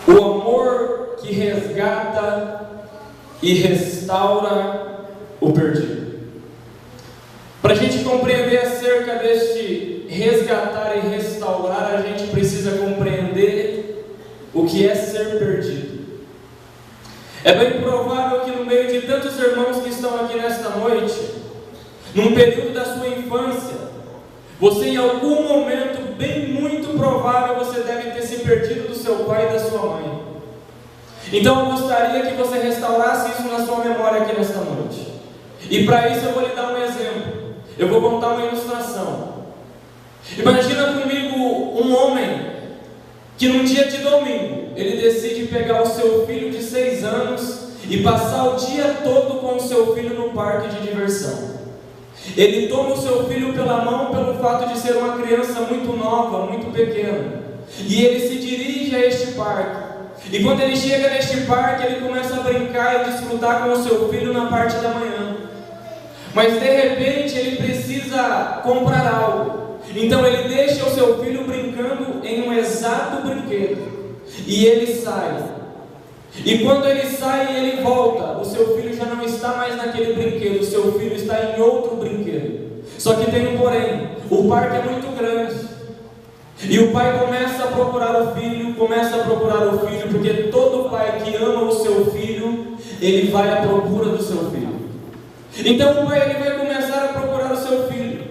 O amor que resgata e restaura o perdido. Para a gente compreender acerca deste resgatar e restaurar, a gente precisa compreender o que é ser perdido. É bem provável que no meio de tantos irmãos que estão aqui nesta noite, num período da sua infância, você em algum momento, bem muito provável, você deve ter se perdido do seu pai e da sua mãe. Então eu gostaria que você restaurasse isso na sua memória aqui nesta noite. E para isso eu vou lhe dar um exemplo. Eu vou contar uma ilustração. Imagina comigo um homem que num dia de domingo, ele decide pegar o seu filho de 6 anos e passar o dia todo com o seu filho no parque de diversão. Ele toma o seu filho pela mão pelo fato de ser uma criança muito nova, muito pequena. E ele se dirige a este parque. E quando ele chega neste parque, ele começa a brincar e desfrutar com o seu filho na parte da manhã. Mas de repente ele precisa comprar algo. Então ele deixa o seu filho brincando em um exato brinquedo. E ele sai. E quando ele sai e ele volta, o seu filho já não está mais naquele brinquedo, o seu filho está em outro brinquedo. Só que tem um porém, o parque é muito grande. E o pai começa a procurar o filho, porque todo pai que ama o seu filho, ele vai à procura do seu filho. Então o pai ele vai começar a procurar o seu filho.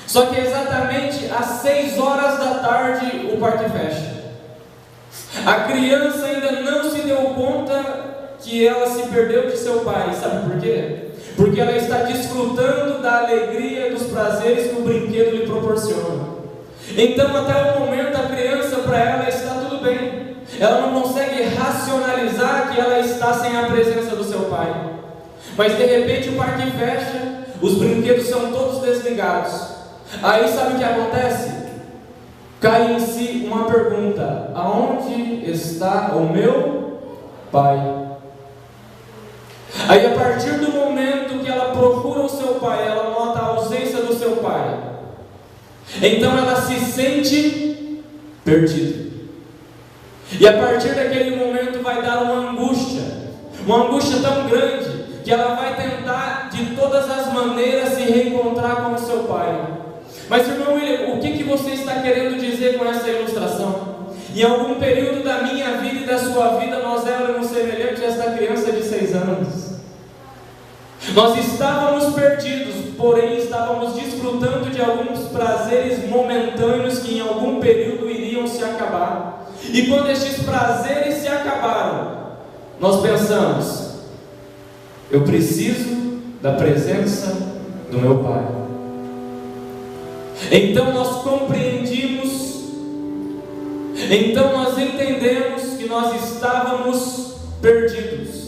Só que exatamente às 6 horas da tarde o parque fecha. A criança ainda não se deu conta que ela se perdeu de seu pai. Sabe por quê? Porque ela está desfrutando da alegria, dos prazeres que o brinquedo lhe proporciona. Então até o momento a criança, para ela, está tudo bem. Ela não consegue racionalizar que ela está sem a presença do seu pai. Mas de repente o parque fecha, os brinquedos são todos desligados. Aí sabe o que acontece? Cai em si uma pergunta: aonde está o meu pai? Aí a partir do momento que ela procura o seu pai, ela nota a ausência do seu pai. Então ela se sente perdida. E a partir daquele momento vai dar uma angústia tão grande, que ela vai tentar de todas as maneiras se reencontrar com o seu pai. Mas irmão William, o que você está querendo dizer com essa ilustração? Em algum período da minha vida e da sua vida, nós éramos semelhantes a esta criança de 6 anos. Nós estávamos perdidos, porém estávamos desfrutando de alguns prazeres momentâneos que em algum período iriam se acabar. E quando estes prazeres se acabaram, nós pensamos: eu preciso da presença do meu pai. Então nós compreendimos, então nós entendemos que nós estávamos perdidos.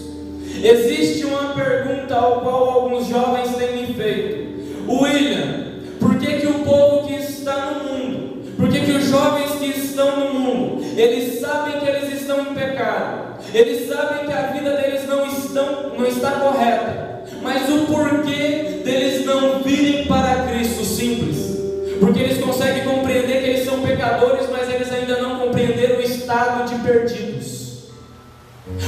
Existe uma pergunta ao qual alguns jovens têm me feito: William, por que o povo que está no mundo, por que os jovens que estão no mundo, eles sabem que eles estão em pecado, eles sabem que a vida deles não está correta, mas o porquê deles não virem para Cristo? Simples. Porque eles conseguem compreender que eles são pecadores, mas eles ainda não compreenderam o estado de perdidos.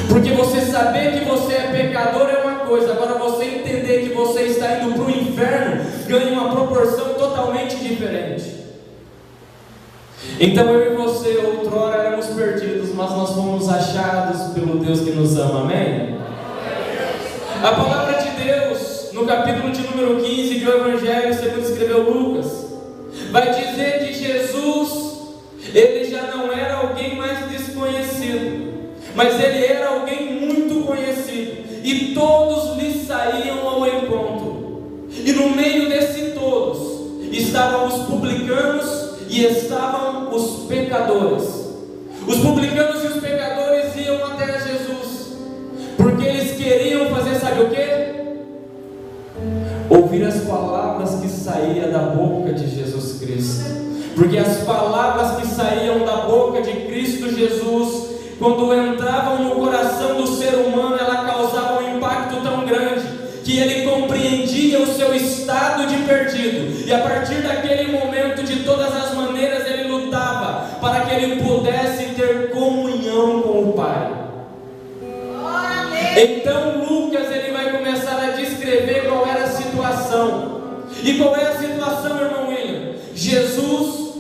Porque você saber que você é pecador é uma coisa, agora você entender que você está indo para o inferno ganha uma proporção totalmente diferente. Então eu e você outrora éramos perdidos, mas nós fomos achados pelo Deus que nos ama, amém? A palavra de Deus, no capítulo de número 15 do Evangelho segundo escreveu Lucas, vai dizer que Jesus, ele já não era alguém mais desconhecido, mas ele era alguém muito conhecido, e todos lhe saíam ao encontro. E no meio desse todos estavam os publicanos e estavam os pecadores. Os publicanos e os pecadores iam até Jesus, porque eles queriam fazer, sabe o quê? Ouvir as palavras que saíam da boca de Jesus Cristo. Porque as palavras que saíam da boca de Cristo Jesus, quando entravam no coração do ser humano, ela causava um impacto tão grande, que ele compreendia o seu estado de perdido, e a partir daquele momento, de todas as maneiras, ele lutava para que ele pudesse ter comunhão com o Pai. Então Lucas ele vai começar a descrever qual era a situação. E qual é a situação, irmão William? Jesus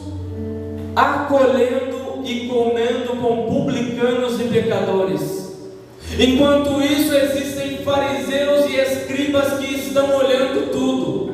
acolhendo e comendo com publicanos e pecadores. Enquanto isso, existem fariseus e escribas que estão olhando tudo.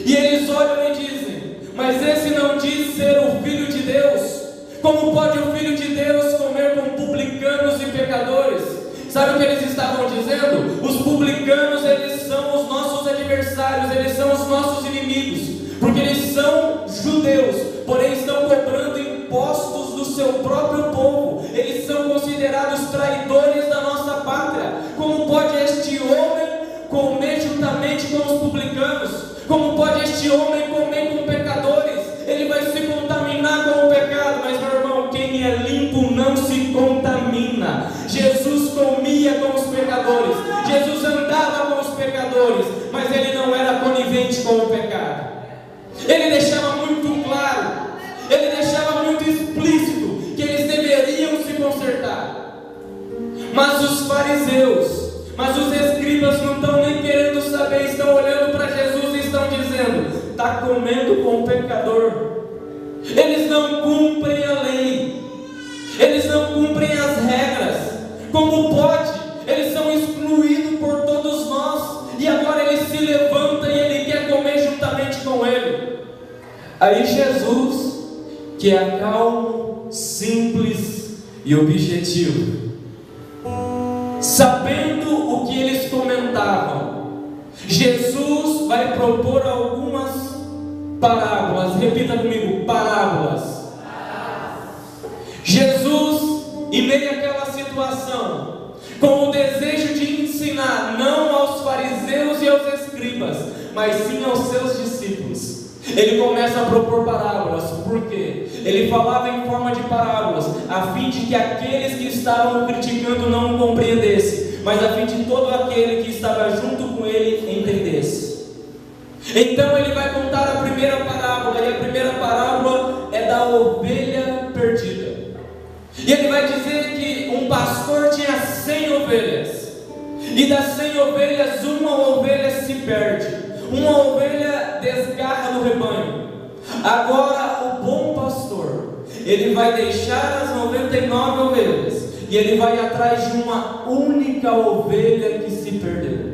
E eles olham e dizem: mas esse não diz ser o Filho de Deus? Como pode o Filho de Deus comer com publicanos e pecadores? Sabe o que eles estavam dizendo? Os publicanos, eles são os nossos adversários, eles são os nossos inimigos, porque eles são judeus, porém estão cobrando impostos do seu próprio povo. Eles são considerados traidores da nossa pátria. Como pode este homem comer juntamente com os publicanos? Como pode este homem comer com pecadores? Ele vai se contaminar com o pecado. Mas, meu irmão, quem é limpo não se contamina. Jesus comia com os pecadores, Jesus andava com os pecadores, mas ele não era conivente com o pecado. Ele deixava muito claro, ele deixava muito explícito que eles deveriam se consertar. Mas os fariseus, mas os escribas não estão nem querendo saber, estão olhando para Jesus e estão dizendo: está comendo com o pecador. Eles não cumprem a lei, eles não cumprem as regras. Como pode? Eles são excluídos por todos nós, e agora ele se levanta e ele quer comer juntamente com ele. Aí Jesus, que é calmo, simples e objetivo, sabendo o que eles comentavam, Jesus vai propor algumas parábolas. Repita comigo: parábolas. Jesus, em meio àquela situação, com o desejo de ensinar não aos fariseus e aos escribas, mas sim aos seus discípulos, ele começa a propor parábolas. Por quê? Ele falava em forma de parábolas, a fim de que aqueles que estavam criticando não compreendessem, mas a fim de todo aquele que estava junto com ele entendesse. Então ele vai contar a primeira parábola, e a primeira parábola é da ovelha perdida. E ele vai dizer que um pastor tinha 100 ovelhas, e das 100 ovelhas, uma ovelha se perde, uma ovelha desgarra do rebanho. Agora o bom pastor, ele vai deixar as 99 ovelhas, e ele vai atrás de uma única ovelha que se perdeu,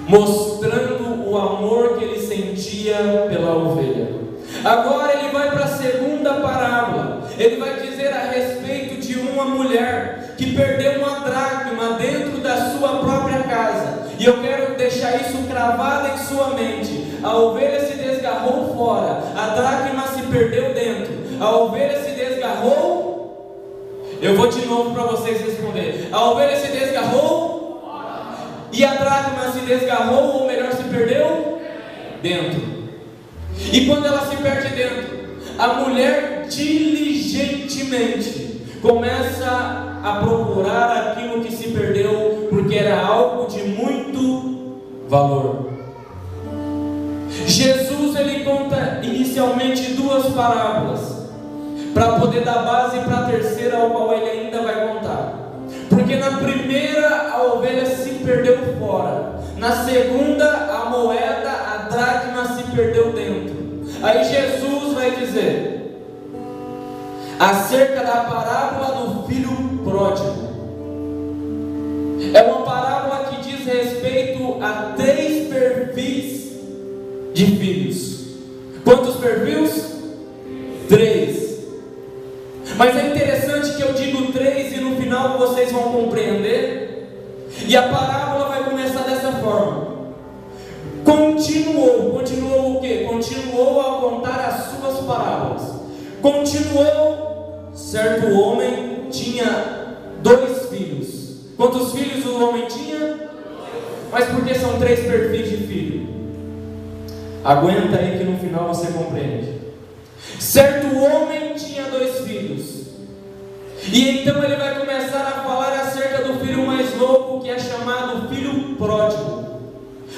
mostrando o amor que ele sentia pela ovelha. Agora ele vai para a segunda parábola. Ele vai dizer a respeito de uma mulher que perdeu uma dracma dentro da sua própria casa. E eu quero deixar isso cravado em sua mente. A ovelha se desgarrou fora, a dracma se perdeu dentro. A ovelha se desgarrou. Eu vou de novo para vocês responderem. A ovelha se desgarrou e a dracma se desgarrou, ou melhor, se perdeu dentro. E quando ela se perde dentro, a mulher diligentemente começa a procurar aquilo que se perdeu, porque era algo de muito valor. Jesus ele conta inicialmente duas parábolas, para poder dar base para a terceira, ao qual ele ainda vai contar. Porque na primeira a ovelha se perdeu fora, na segunda a moeda, a dracma, se perdeu dentro. Aí Jesus vai dizer acerca da parábola do filho pródigo. É uma parábola que diz respeito a 3 perfis de filhos. Quantos perfis? 3. Mas é interessante que eu digo 3 e no final vocês vão compreender. E a parábola vai começar dessa forma. Continuou o quê? Continuou a contar as suas parábolas. Continuou, certo homem tinha 2 filhos. Quantos filhos o homem tinha? Mas por que são 3 perfis de filho? Aguenta aí que no final você compreende. Certo homem tinha 2 filhos. E então ele vai começar a falar acerca do filho mais novo, que é chamado filho pródigo.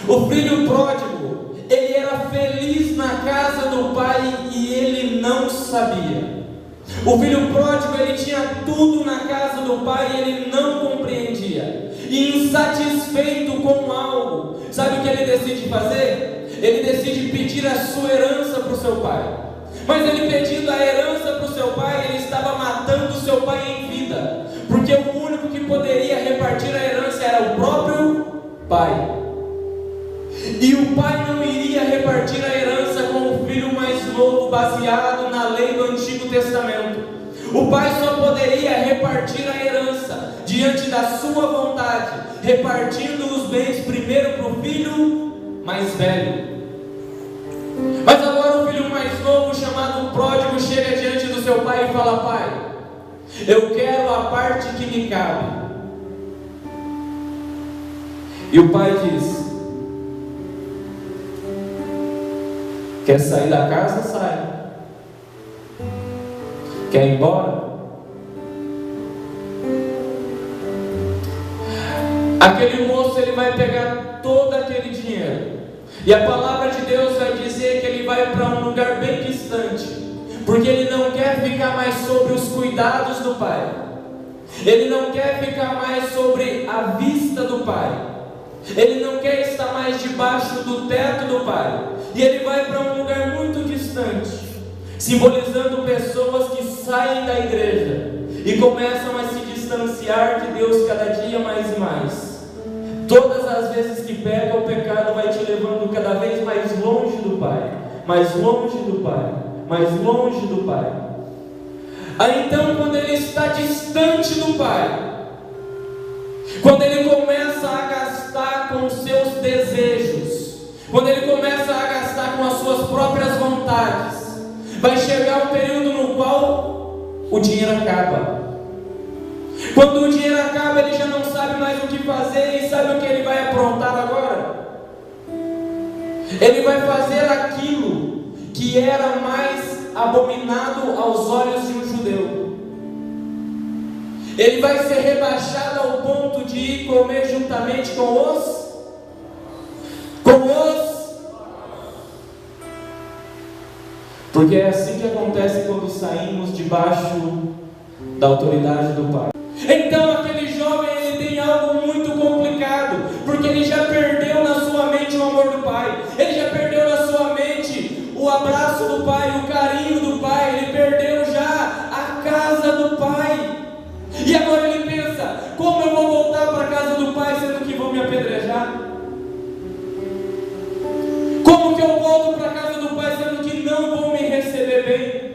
O filho pródigo, ele era feliz na casa do pai e ele não sabia. O filho pródigo, ele tinha tudo na casa do pai e ele não compreendia. E em insatisfeito com algo, sabe o que ele decide fazer? Ele decide pedir a sua herança para o seu pai. Mas ele pedindo a herança para o seu pai, ele estava matando o seu pai em vida, porque o único que poderia repartir a herança era o próprio pai. E o pai não iria repartir a herança com o filho mais novo, baseado na lei do Antigo Testamento. O pai só poderia repartir a herança diante da sua vontade, repartindo os bens primeiro para o filho mais velho. Mas agora o filho mais novo, chamado pródigo, chega diante do seu pai e fala: pai, eu quero a parte que me cabe. E o pai diz: quer sair da casa? Sai. Quer ir embora? Aquele moço, ele vai pegar todo aquele dinheiro, e a palavra de Deus vai dizer que ele vai para um lugar bem distante, porque ele não quer ficar mais sobre os cuidados do pai, ele não quer ficar mais sobre a vista do pai, ele não quer estar mais debaixo do teto do pai, e ele vai para um lugar muito distante, simbolizando pessoas que saem da igreja e começam a se distanciar de Deus cada dia mais e mais. Todas as vezes que pega, o pecado vai te levando cada vez mais longe do Pai, mais longe do Pai, mais longe do Pai. Aí então, quando ele está distante do Pai, quando ele começa a gastar com os seus desejos, quando ele começa a gastar com as suas próprias vontades, vai chegar um período no qual o dinheiro acaba. Quando o dinheiro acaba, ele já não sabe mais o que fazer, e sabe o que ele vai aprontar agora? Ele vai fazer aquilo que era mais abominado aos olhos de um judeu. Ele vai ser rebaixado ao ponto de ir comer juntamente com os porque é assim que acontece quando saímos debaixo da autoridade do Pai. Então aquele jovem, ele tem algo muito complicado, porque ele já perdeu na sua mente o amor do Pai, ele já perdeu na sua mente o abraço do Pai, o carinho do Pai, ele perdeu já a casa do Pai, e agora ele pensa: como eu vou voltar para a casa do Pai sendo que vão me apedrejar? Como que eu volto para a casa do Pai sendo que não vão me receber bem?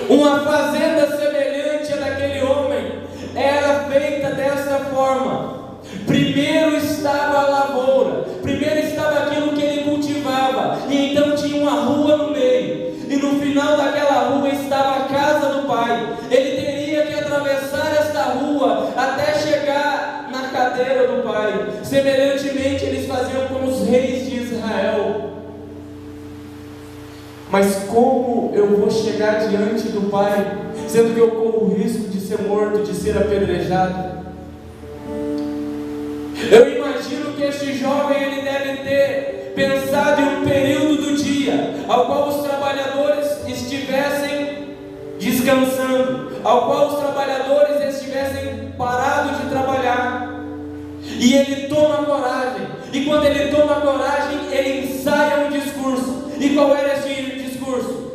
Uma fazenda semelhante à daquele homem era feita dessa forma. Primeiro estava a lavoura, primeiro estava aquilo que ele cultivava, e então tinha uma rua no meio, e no final daquela rua estava a casa do Pai. Ele teria que atravessar esta rua até chegar na cadeira do Pai. Semelhantemente, eles faziam com os reis de Israel. Mas como eu vou chegar diante do Pai, sendo que eu corro o risco de ser morto, de ser apedrejado? Eu imagino que este jovem, ele deve ter pensado em um período do dia, ao qual os trabalhadores estivessem descansando, ao qual os trabalhadores estivessem parados de trabalhar, e ele toma coragem, e quando ele toma coragem, ele ensaia um discurso. E qual era esse discurso?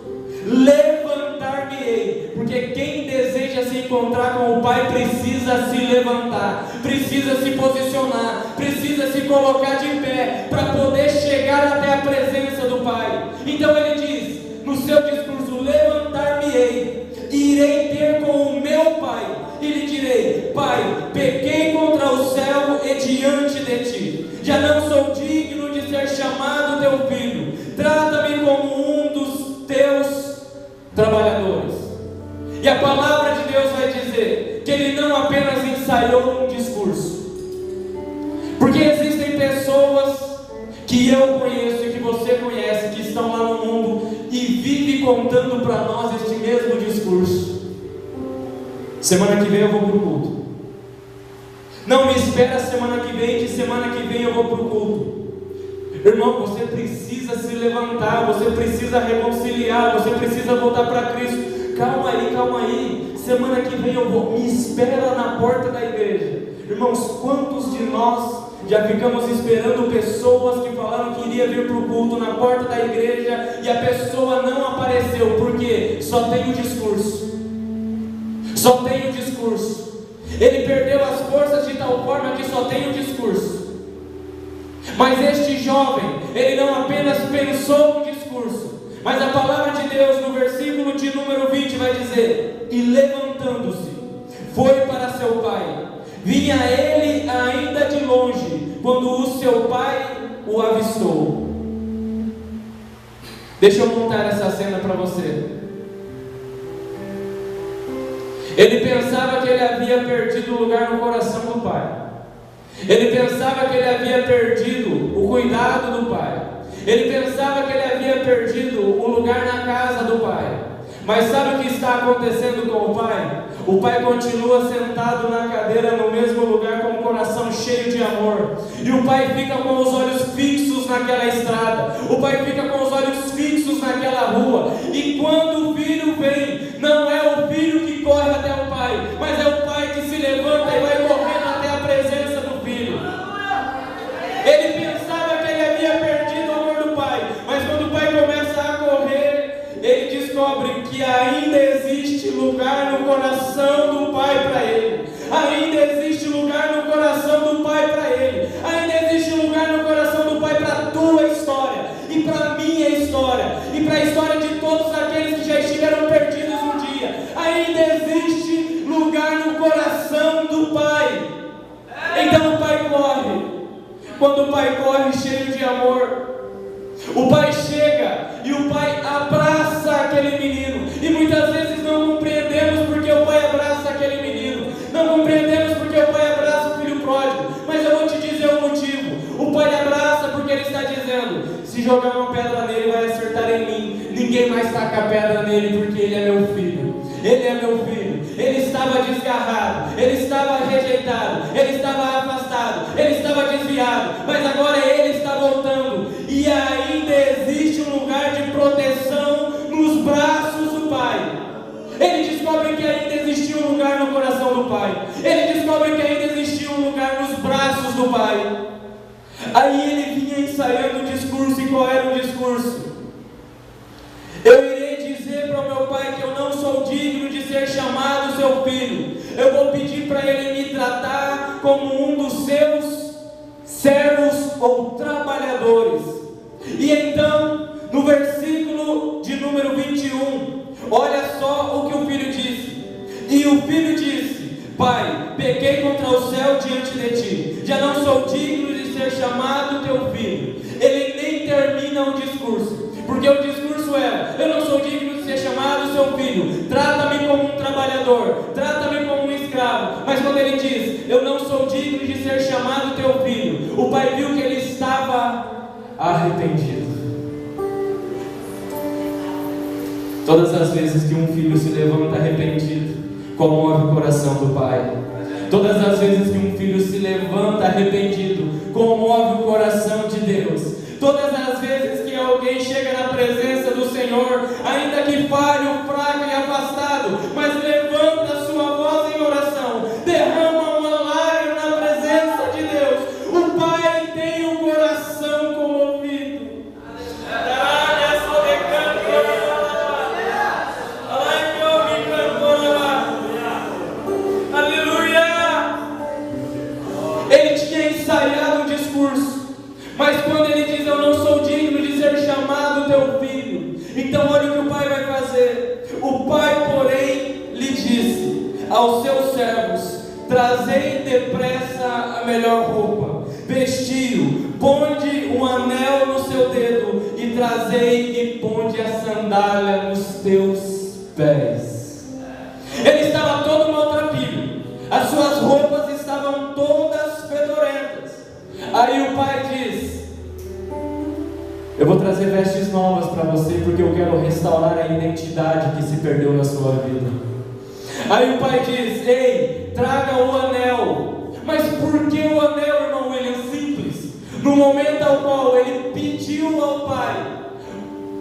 Levantar-me-ei, porque quem deseja se encontrar com o Pai precisa se levantar, precisa se posicionar, precisa se colocar de pé para poder chegar até a presença do Pai. Então ele diz no seu discurso: levantar-me-ei, irei ter com o meu Pai e lhe direi: Pai, pequei contra o céu e diante de ti, já não sou digno de ser chamado teu filho, trata-me como um dos teus trabalhadores. E a palavra de Deus vai dizer que ele não apenas ensaiou um discurso, porque existem pessoas que eu conheço e que você conhece, que estão lá no mundo e vivem contando para nós este mesmo discurso: semana que vem eu vou para o culto, não me espera semana que semana que vem eu vou para o culto. Irmão, você precisa se levantar, você precisa reconciliar, você precisa voltar para Cristo. Calma aí, semana que vem me espera na porta da igreja. Irmãos, quantos de nós já ficamos esperando pessoas que falaram que iria vir para o culto na porta da igreja e a pessoa não apareceu, porque só tem o discurso. Só tem o discurso. Ele perdeu as forças de tal forma que só tem o discurso. Mas este jovem, ele não apenas pensou no discurso, mas a palavra de Deus no versículo de número 20 vai dizer: e levantando-se, foi para seu pai. Vinha ele ainda de longe, quando o seu pai o avistou. Deixa eu montar essa cena para você. Ele pensava que ele havia perdido o lugar no coração do pai. Ele pensava que ele havia perdido o cuidado do pai. Ele pensava que ele havia perdido o lugar na casa do pai. Mas sabe o que está acontecendo com o pai? O pai continua sentado na cadeira no mesmo lugar, com o coração cheio de amor. E o pai fica com os olhos fixos naquela estrada. O pai fica com os olhos fixos naquela rua. E quando o filho vem, não é o filho que corre até o pai, mas é o pai que se levanta e vai correndo até a presença do filho. Ele pensava que ele havia perdido o amor do pai, mas quando o pai começa a correr, ele descobre que ainda existe lugar no coração do pai para ele. Ainda existe lugar no coração do pai para ele. Ainda existe lugar no coração do pai para a tua história e para a minha história e para a história de todos aqueles que já estiveram perdidos um dia. Ainda existe lugar no coração do pai. Então o pai corre. Quando o pai corre cheio de amor, o pai chega e o pai abraça aquele menino. E muitas vezes não compreendemos porque o pai abraça aquele menino. Não compreendemos porque o pai abraça o filho pródigo. Mas eu vou te dizer o motivo. O pai abraça porque ele está dizendo: se jogar uma pedra nele, vai acertar em mim. Ninguém mais taca a pedra nele, porque ele é meu filho. Ele é meu filho. Ele estava desgarrado, ele estava rejeitado, ele estava afastado, ele estava desviado, mas agora ele está voltando. E ainda existe um lugar de proteção nos braços do pai. Ele descobre que ainda existia um lugar no coração do pai. Ele descobre que ainda existia um lugar nos braços do pai. Aí ele vinha ensaiando o discurso. E qual era o discurso? Eu irei dizer para o meu pai que eu não sou digno de ser chamado seu filho. Eu vou pedir para ele me tratar como um dos seus servos ou trabalhadores. E então, no versículo de número 21, olha só o que o filho disse. E o filho disse: pai, pequei contra o céu diante de ti, já não sou digno de ser chamado teu filho. Ele nem termina o discurso, porque o discurso era: eu não sou digno de ser chamado seu filho, trata-me como um trabalhador, trata-me como um escravo. Mas quando ele diz: eu não sou digno de ser chamado teu filho, o pai viu que ele estava arrependido. Todas as vezes que um filho se levanta arrependido, comove o coração do pai. Todas as vezes que um filho se levanta arrependido, comove o coração de Deus. Todas as vezes que alguém chega na presença do Senhor, ainda que falho, fraco e afastado, mas levanta a sua voz em oração, derrama uma lágrima na presença de Deus, o pai tem o coração comovido. Ele tinha ensaiado o discurso, mas quando ele diz: eu não sou digno de ser chamado teu filho, então olha o que o pai vai fazer. O pai, porém, lhe disse aos seus servos: trazei depressa a melhor roupa, vestiu, ponde um anel no seu dedo, e trazei e ponde a sandália nos teus pés. Ele estava todo maltrapilho, as suas roupas estavam todas fedorentas. Aí o pai diz: eu vou trazer vestes novas para você, porque eu quero restaurar a identidade que se perdeu na sua vida. Aí o pai diz: ei, traga o anel. Mas por que o anel, irmão William? Simples. No momento ao qual ele pediu ao pai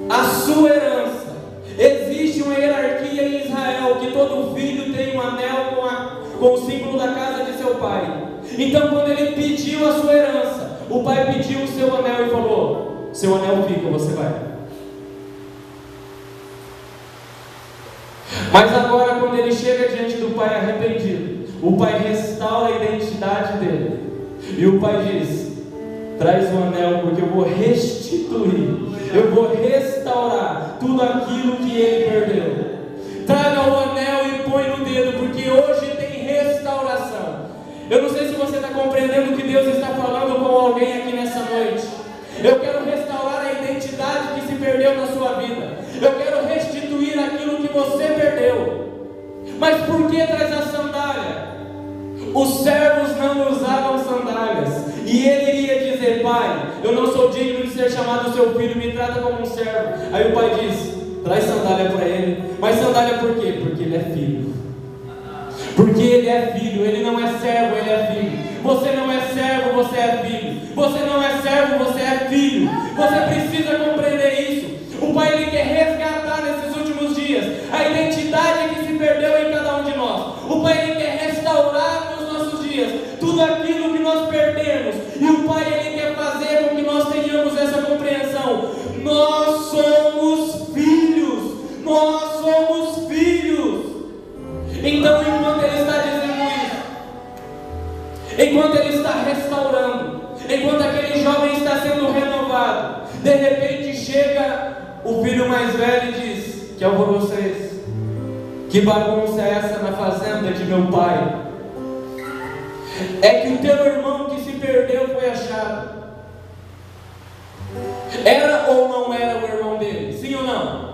a sua herança, existe uma hierarquia em Israel que todo filho tem com o símbolo da casa de seu pai. Então, quando ele pediu a sua herança, o pai pediu o seu anel e falou: seu anel fica, você vai. Mas agora, quando ele chega diante do pai arrependido, o pai restaura a identidade dele. E o pai diz: traz o anel, porque eu vou restituir, eu vou restaurar tudo aquilo que ele perdeu. Traga o anel e põe no dedo, porque hoje tem restauração. Eu não sei se você está compreendendo o que Deus está falando com alguém aqui nessa noite. Eu quero restaurar a identidade que se perdeu na sua vida. Eu quero restituir aquilo que você perdeu. Mas por que traz a sandália? Os servos não usavam sandálias. E ele iria dizer: pai, eu não sou digno de ser chamado seu filho, me trata como um servo. Aí o pai diz: traz sandália para ele. Mas sandália por quê? Porque ele é filho. Porque ele é filho, ele não é servo, ele é filho. Você não é servo, você é filho. Você não é servo, você é filho. Você precisa compreender isso. O pai, ele quer resgatar nesses últimos dias a identidade que se perdeu em cada um de nós. O pai, ele quer restaurar nos nossos dias tudo aquilo que nós perdemos. E o pai, ele quer fazer com que nós tenhamos essa compreensão. Nós somos filhos. Nós somos filhos. Então, enquanto ele está dizendo isso, enquanto ele está restaurando, enquanto aquele jovem está sendo renovado, de repente chega o filho mais velho e diz: que alvoroço é esse? Que bagunça é essa na fazenda de meu pai? É que o teu irmão que se perdeu foi achado. Era ou não era o irmão dele? Sim ou não?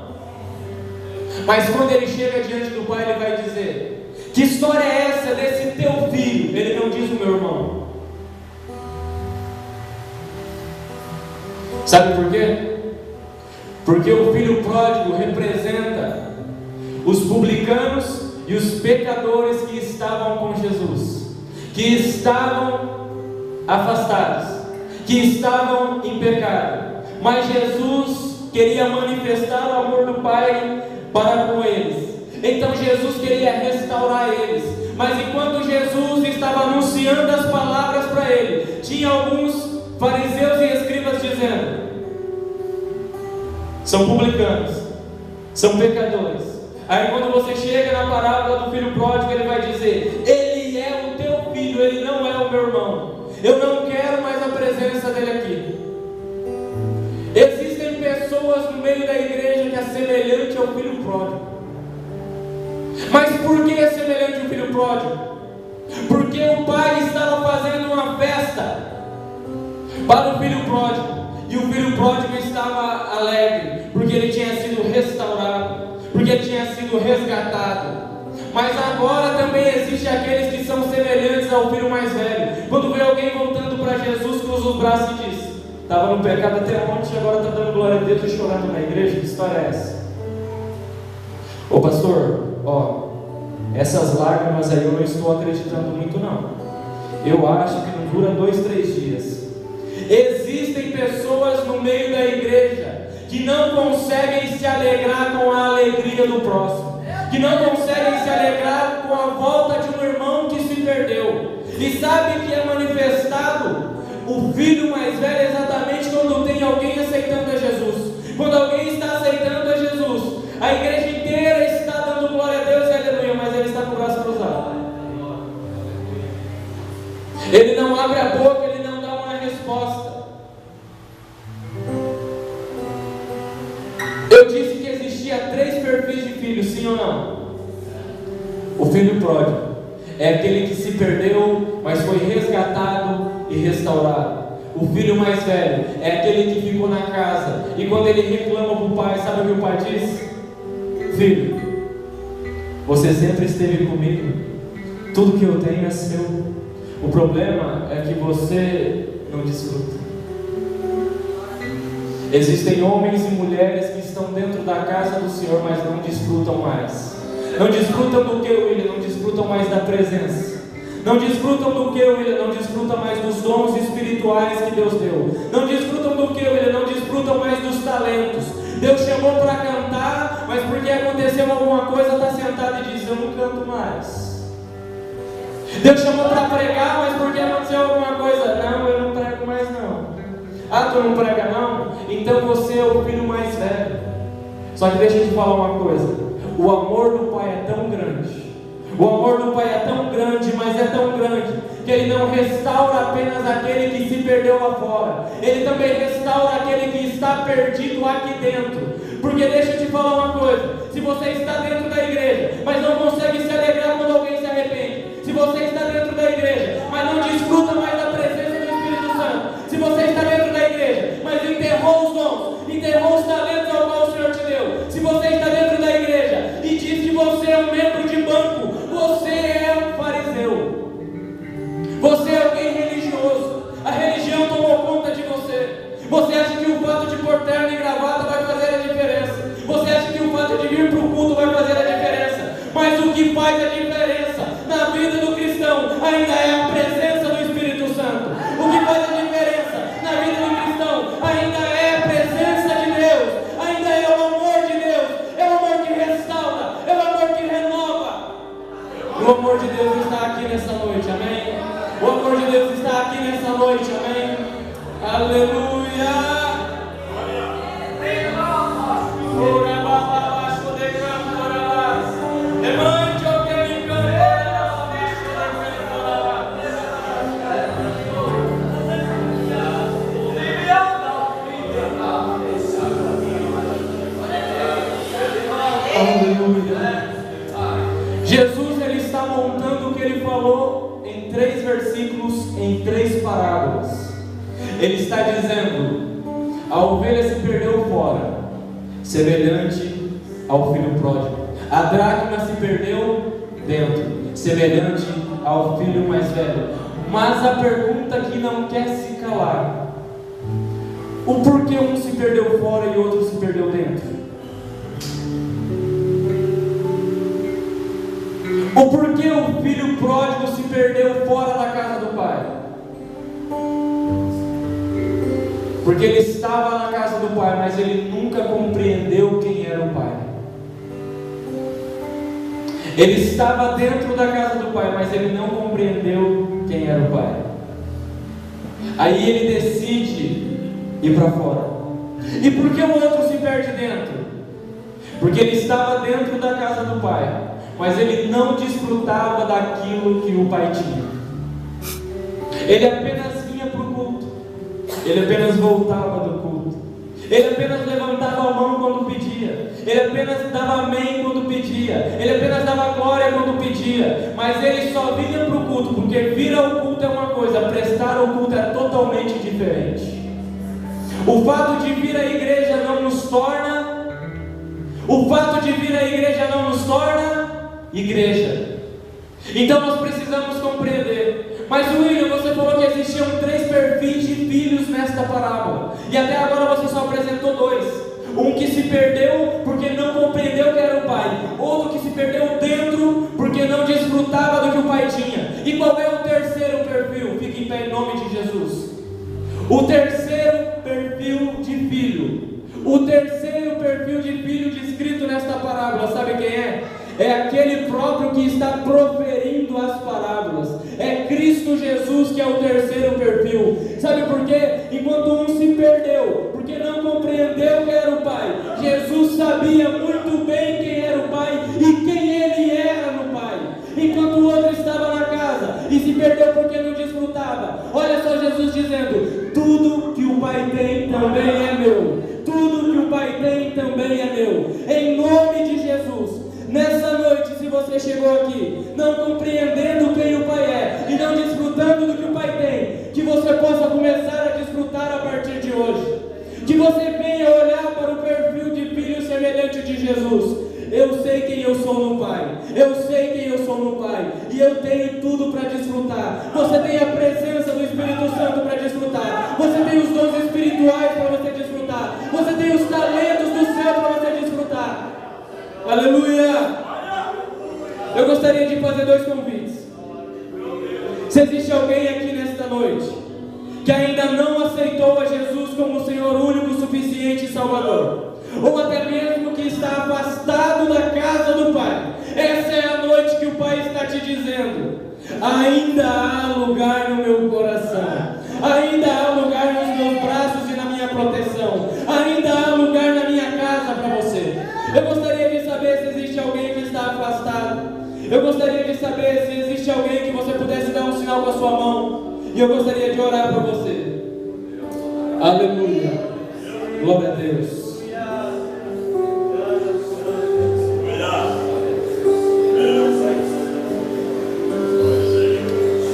Mas quando ele chega diante do pai, ele vai dizer: que história é essa desse teu filho? Ele não diz o meu irmão. Sabe por quê? Porque o filho pródigo representa os publicanos e os pecadores que estavam com Jesus, que estavam afastados, que estavam em pecado. Mas Jesus queria manifestar o amor do Pai para com eles. Então Jesus queria restaurar eles. Mas enquanto Jesus estava anunciando as palavras para ele, tinha alguns fariseus e escribas dizendo: são publicanos, são pecadores. Aí quando você chega na parábola do filho pródigo, ele vai dizer: ele é o teu filho, ele não é o meu irmão. Eu não quero mais a presença dele aqui. Existem pessoas no meio da igreja que é semelhante ao filho pródigo. Mas por que é semelhante ao filho pródigo? Porque o pai estava fazendo uma festa para o filho pródigo, e o filho pródigo estava alegre, porque ele tinha sido restaurado, porque ele tinha sido resgatado. Mas agora também existe aqueles que são semelhantes ao filho mais velho. Quando vê alguém voltando para Jesus, cruza os braços e diz: estava no pecado até ontem e agora está dando glória a Deus e chorando na igreja. Que história é essa? Ô pastor, essas lágrimas aí eu não estou acreditando muito não. Eu acho que não dura 2, 3 dias. Existem pessoas no meio da igreja que não conseguem se alegrar com a alegria do próximo, que não conseguem se alegrar com a volta de um irmão que se perdeu. E sabe que é manifestado o filho mais velho exatamente quando tem alguém aceitando a Jesus. Quando alguém está aceitando a Jesus, a igreja inteira está dando glória a Deus e aleluia, mas ele está com o braço cruzado. Ele não abre a boca, ele não dá uma resposta. Eu disse que existia 3 perfis de filhos, sim ou não? O filho pródigo é aquele que se perdeu, mas foi resgatado e restaurado. O filho mais velho é aquele que ficou na casa, e quando ele reclama para o pai, sabe o que o pai diz? Filho, você sempre esteve comigo, tudo que eu tenho é seu. O problema é que você não desfruta. Existem homens e mulheres que estão dentro da casa do Senhor, mas não desfrutam mais. Não desfrutam do que Ele, não desfrutam mais da presença. Não desfrutam do que Ele, não desfrutam mais dos dons espirituais que Deus deu. Não desfrutam do que Ele, não desfrutam mais dos talentos. Deus chamou para cantar, mas porque aconteceu alguma coisa, está sentado e diz: eu não canto mais. Deus chamou para pregar, mas porque aconteceu alguma coisa? Não, eu não prego mais não. Ah, tu não prega não? Então você é o filho mais velho. Só que deixa eu te falar uma coisa. O amor do Pai é tão grande. O amor do Pai é tão grande, mas é tão grande, que Ele não restaura apenas aquele que se perdeu lá fora. Ele também restaura aquele que está perdido aqui dentro. Porque deixa eu te falar uma coisa. Se você está dentro da igreja, mas não consegue se alegrar quando alguém se arrepende. Se você está dentro da igreja, mas não desfruta mais da presença do Espírito Santo. Se você está dentro da igreja, mas enterrou os dons, enterrou os talentos ao qual o Senhor te deu. Se você está dentro da igreja e diz que você é um membro de banco, você é um fariseu. Você é alguém religioso. A religião tomou conta de você. Você acha que o fato de pôr terno e gravata vai fazer a diferença. Você acha que o fato de vir para o culto vai fazer a diferença. Mas o que faz a diferença na vida do cristão ainda é a presença do Espírito Santo. O que faz a diferença na vida do cristão ainda é a presença de Deus. Ainda é o amor de Deus. É o amor que restaura. É o amor que renova. O amor de Deus está aqui nessa noite, amém? O amor de Deus está aqui nessa noite, amém? Aleluia! Jesus, ele está montando o que ele falou em 3 versículos, em 3 parábolas. Ele está dizendo: a ovelha se perdeu fora, semelhante ao filho pródigo. A dracma se perdeu dentro, semelhante ao filho mais velho. Mas a pergunta que não quer se calar: o porquê um se perdeu fora e outro se perdeu dentro? O porquê o filho pródigo se perdeu fora da casa do pai? Porque ele estava na casa do pai, mas ele nunca compreendeu quem era o pai. Ele estava dentro da casa do pai, mas ele não compreendeu quem era o pai. Aí ele decide ir para fora. E por que o outro se perde dentro? Porque ele estava dentro da casa do pai, mas ele não desfrutava daquilo que o pai tinha. Ele apenas vinha para o culto, ele apenas voltava do culto, ele apenas levantava a mão quando pedia, ele apenas dava amém quando pedia, ele apenas dava glória quando pedia, mas ele só vinha para o culto, porque vir ao culto é uma coisa, prestar ao culto é totalmente diferente. O fato de vir à igreja não nos torna igreja. Então nós precisamos compreender. Mas William, você falou que existiam 3 perfis de filhos nesta parábola, e até agora você só apresentou 2. Um que se perdeu porque não compreendeu que era o pai, outro que se perdeu dentro porque não desfrutava do que o pai tinha. E qual é o terceiro perfil? Fique em pé em nome de Jesus. O terceiro perfil de filho, o terceiro perfil de filho descrito nesta parábola, sabe quem é? É aquele próprio que está proferindo as parábolas. É Cristo Jesus que é o terceiro perfil. Sabe por quê? Enquanto um se perdeu porque não compreendeu quem era o pai, Jesus sabia muito bem quem era o pai e quem ele era no pai. Enquanto o outro estava na casa e se perdeu porque não desfrutava. Olha só Jesus dizendo: tudo que o pai tem também é meu. Tudo que o pai tem também é meu. Em nome de Jesus, nessa noite, se você chegou aqui não compreendendo quem o pai é e não desfrutando do que o pai tem, que você possa começar a desfrutar a partir de hoje. Que você venha olhar para o perfil de filho semelhante de Jesus. Eu sei quem eu sou no Pai, eu sei quem eu sou no Pai, e eu tenho tudo para desfrutar. Você tem a presença do Espírito Santo para desfrutar, você tem os dons espirituais para você desfrutar, você tem os talentos do céu para você desfrutar. Aleluia! Eu gostaria de fazer 2 convites. Se existe alguém aqui nesta noite que ainda não aceitou a Jesus como o Senhor único, suficiente e Salvador, ou até mesmo que está afastado da casa do Pai, essa é a noite que o Pai está te dizendo: ainda há lugar no meu coração, ainda há lugar nos meus braços e na minha proteção, ainda há lugar na minha casa para você. Eu gostaria de saber se existe alguém que está afastado. Eu gostaria de saber se existe alguém que você pudesse dar um sinal com a sua mão. E eu gostaria de orar para você. Aleluia. Glória a Deus.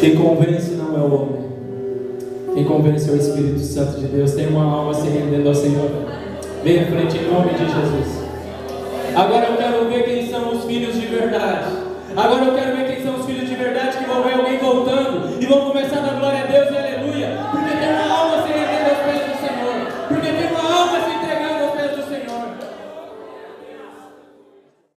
Quem convence não é o homem. Quem convence é o Espírito Santo de Deus. Tem uma alma se rendendo ao Senhor. Vem à frente em nome de Jesus. Agora eu quero ver quem são os filhos de verdade. Agora eu quero ver quem são os filhos de verdade que vão ver alguém voltando e vão começar a dar glória